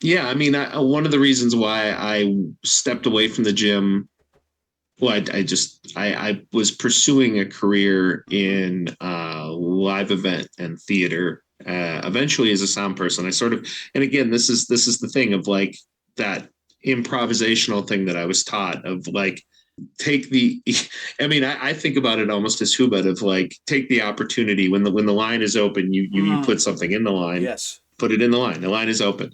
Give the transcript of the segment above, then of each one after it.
Yeah, I mean, one of the reasons why I stepped away from the gym, well, I was pursuing a career in live event and theater. Eventually, as a sound person, I sort of, and again, this is the thing of like that improvisational thing that I was taught of like take the I mean, I think about it almost as Hubert of like take the opportunity when the line is open, you put something in the line, Yes. put it in the line. The line is open.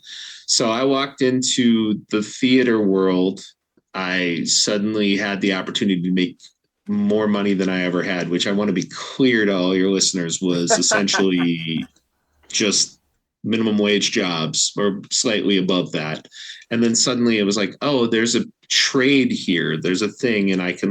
So I walked into the theater world. I suddenly had the opportunity to make more money than I ever had, which I want to be clear to all your listeners was essentially just minimum wage jobs or slightly above that. And then suddenly it was like, oh, there's a trade here. There's a thing, and I want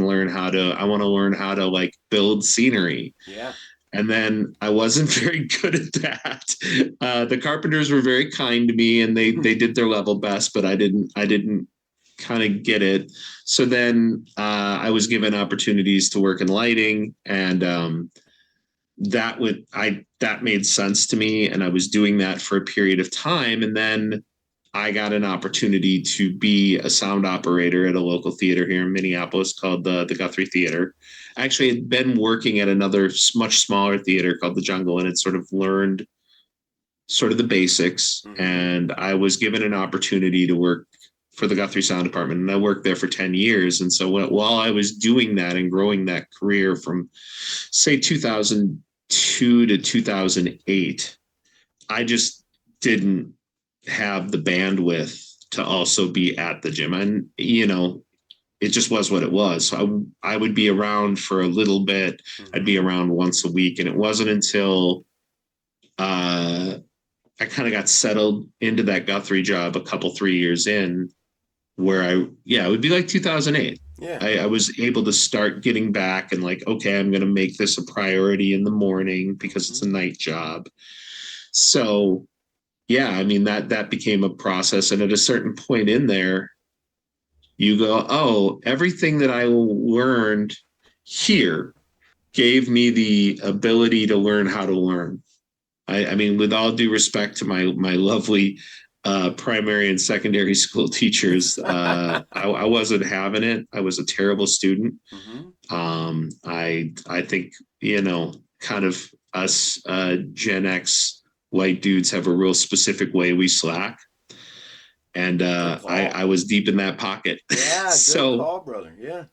to learn how to like build scenery. Yeah. And then I wasn't very good at that. The carpenters were very kind to me, and they did their level best, but I didn't kind of get it. So then I was given opportunities to work in lighting, and that made sense to me, and I was doing that for a period of time, and then I got an opportunity to be a sound operator at a local theater here in Minneapolis called the Guthrie Theater. I actually had been working at another much smaller theater called the Jungle, and had sort of learned sort of the basics, Mm-hmm. and I was given an opportunity to work for the Guthrie Sound Department, and I worked there for 10 years. And so while I was doing that and growing that career from, say, 2002 to 2008, I just didn't have the bandwidth to also be at the gym. And, it just was what it was. So I would be around for a little bit. I'd be Mm-hmm. around once a week. And it wasn't until uh, I kind of got settled into that Guthrie job a couple, 3 years in, where it would be like 2008. Yeah. I was able to start getting back and like, okay, I'm going to make this a priority in the morning because it's Mm-hmm. a night job. So yeah, I mean, that became a process. And at a certain point in there, you go, oh, everything that I learned here gave me the ability to learn how to learn. I mean, with all due respect to my lovely primary and secondary school teachers, I wasn't having it. I was a terrible student. Mm-hmm. I think kind of us Gen X white dudes have a real specific way we slack, and Good I call. was deep in that pocket. Yeah, good So call, brother. Yeah.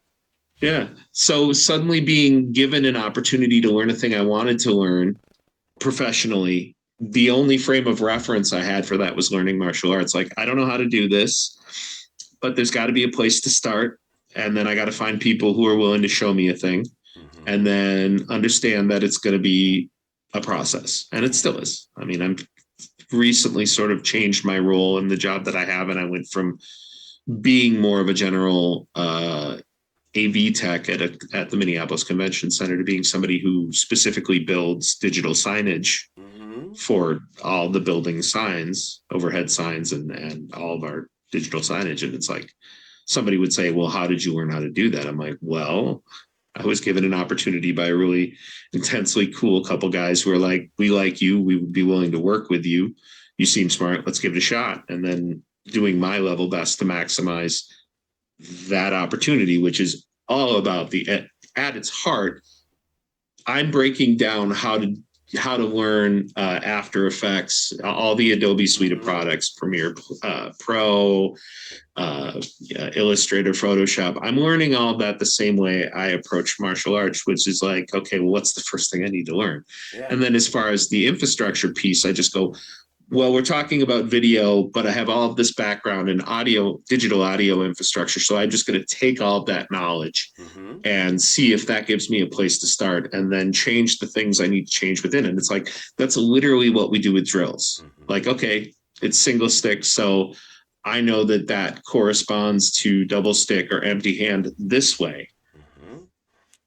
yeah, so suddenly being given an opportunity to learn a thing I wanted to learn professionally, the only frame of reference I had for that was learning martial arts. Like, I don't know how to do this, but there's got to be a place to start. And then I got to find people who are willing to show me a thing, and Mm-hmm. then understand that it's going to be a process. And it still is. I mean, I'm recently sort of changed my role in the job that I have. And I went from being more of a general AV tech at the Minneapolis Convention Center to being somebody who specifically builds digital signage Mm-hmm. for all the building signs, overhead signs, and all of our digital signage. And it's like somebody would say, well, how did you learn how to do that? I'm like, well, I was given an opportunity by a really intensely cool couple guys who are like, we like you. We would be willing to work with you. You seem smart. Let's give it a shot. And then doing my level best to maximize that opportunity, which is all about at its heart, I'm breaking down how to learn After Effects, all the Adobe suite of Mm-hmm. products, Premiere Pro, Illustrator, Photoshop. I'm learning all of that the same way I approach martial arts, which is like, okay, well, what's the first thing I need to learn? Yeah. And then as far as the infrastructure piece, I just go, well, we're talking about video, but I have all of this background in audio, digital audio infrastructure. So I'm just going to take all of that knowledge Mm-hmm. and see if that gives me a place to start, and then change the things I need to change within it. It's like, that's literally what we do with drills. Mm-hmm. Like, okay, it's single stick. So I know that that corresponds to double stick or empty hand this way. Mm-hmm.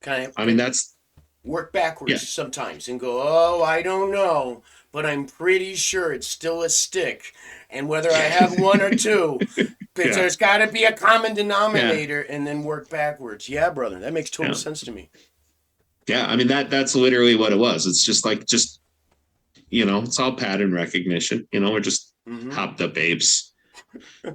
Kind I mean, of that's, work yeah, backwards sometimes and go, oh, I don't know, but I'm pretty sure it's still a stick. And whether I have one or two, because yeah, there's got to be a common yeah, denominator and then work backwards. Yeah, brother, that makes total yeah. sense to me. Yeah. I mean, that's literally what it was. It's just like, it's all pattern recognition. We're just Mm-hmm. hopped up apes.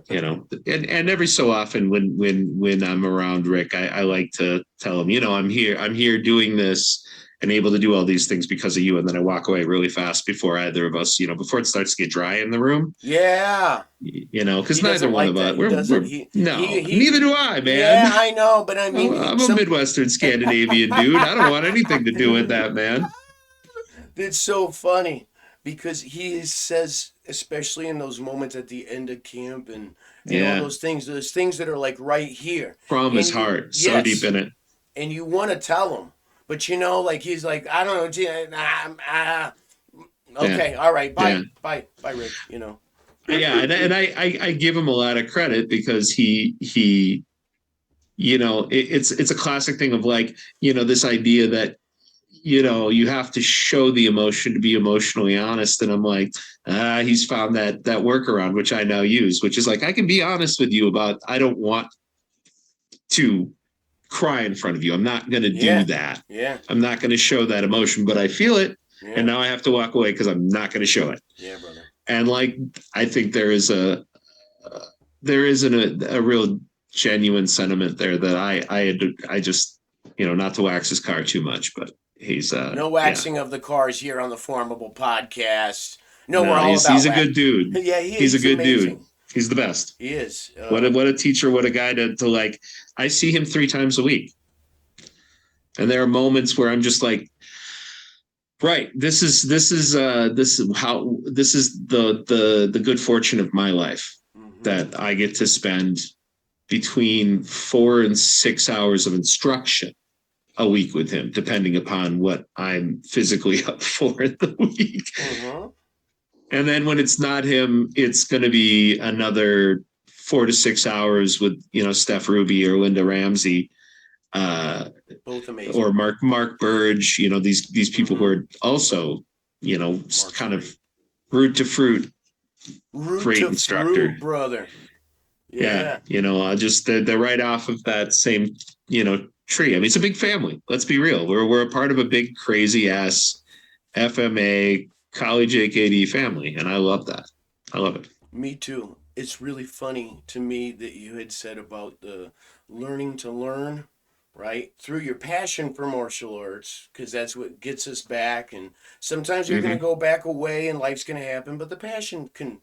And every so often when I'm around Rick, I like to tell him, I'm here doing this and able to do all these things because of you. And then I walk away really fast before either of us, before it starts to get dry in the room, Yeah. because He neither doesn't one like of us, that. He doesn't. no, He neither do I, man. Yeah, I know, but I mean, I'm a Midwestern Scandinavian dude. I don't want anything to do with that, man. it's so funny because he says, especially in those moments at the end of camp and all Yeah. those things that are like right here, From his and you heart, so deep yes, in it. and you want to tell him, but like he's like, I don't know, Yeah. okay, all right, Yeah. bye, Rick, Yeah. And I give him a lot of credit because it's a classic thing of like, this idea that, you have to show the emotion to be emotionally honest. And I'm like, he's found that workaround, which I now use, which is like, I can be honest with you about, I don't want to cry in front of you. I'm not going to do Yeah, that. yeah, I'm not going to show that emotion, but I feel it. And yeah, now I have to walk away because I'm not going to show it. yeah, brother. And like, I think there isn't a real genuine sentiment there that I just, not to wax his car too much, but he's No yeah. waxing of the cars here on the FormABLE Podcast. No, we're No, all he's about a wax. good dude. Yeah, He's a he's good dude. amazing. He's the best. He is. What a teacher, what a guy to like. I see him 3 times a week. And there are moments where I'm just like, right, this is the good fortune of my life that I get to spend between 4 and 6 hours of instruction a week with him, depending upon what I'm physically up for in the week. And then when it's not him, it's going to be another 4 to 6 hours with, Steph Ruby or Linda Ramsey, Both amazing. or Mark Burge, these people who are also, kind of root to fruit, great instructor, brother. Yeah. Just they're right off of that same, tree. I mean, it's a big family. Let's be real. We're a part of a big crazy ass FMA college AKD family, and I love that. I love it. Me too. It's really funny to me that you had said about the learning to learn, right? Through your passion for martial arts, because that's what gets us back. And sometimes you're going to go back away and life's going to happen, but the passion can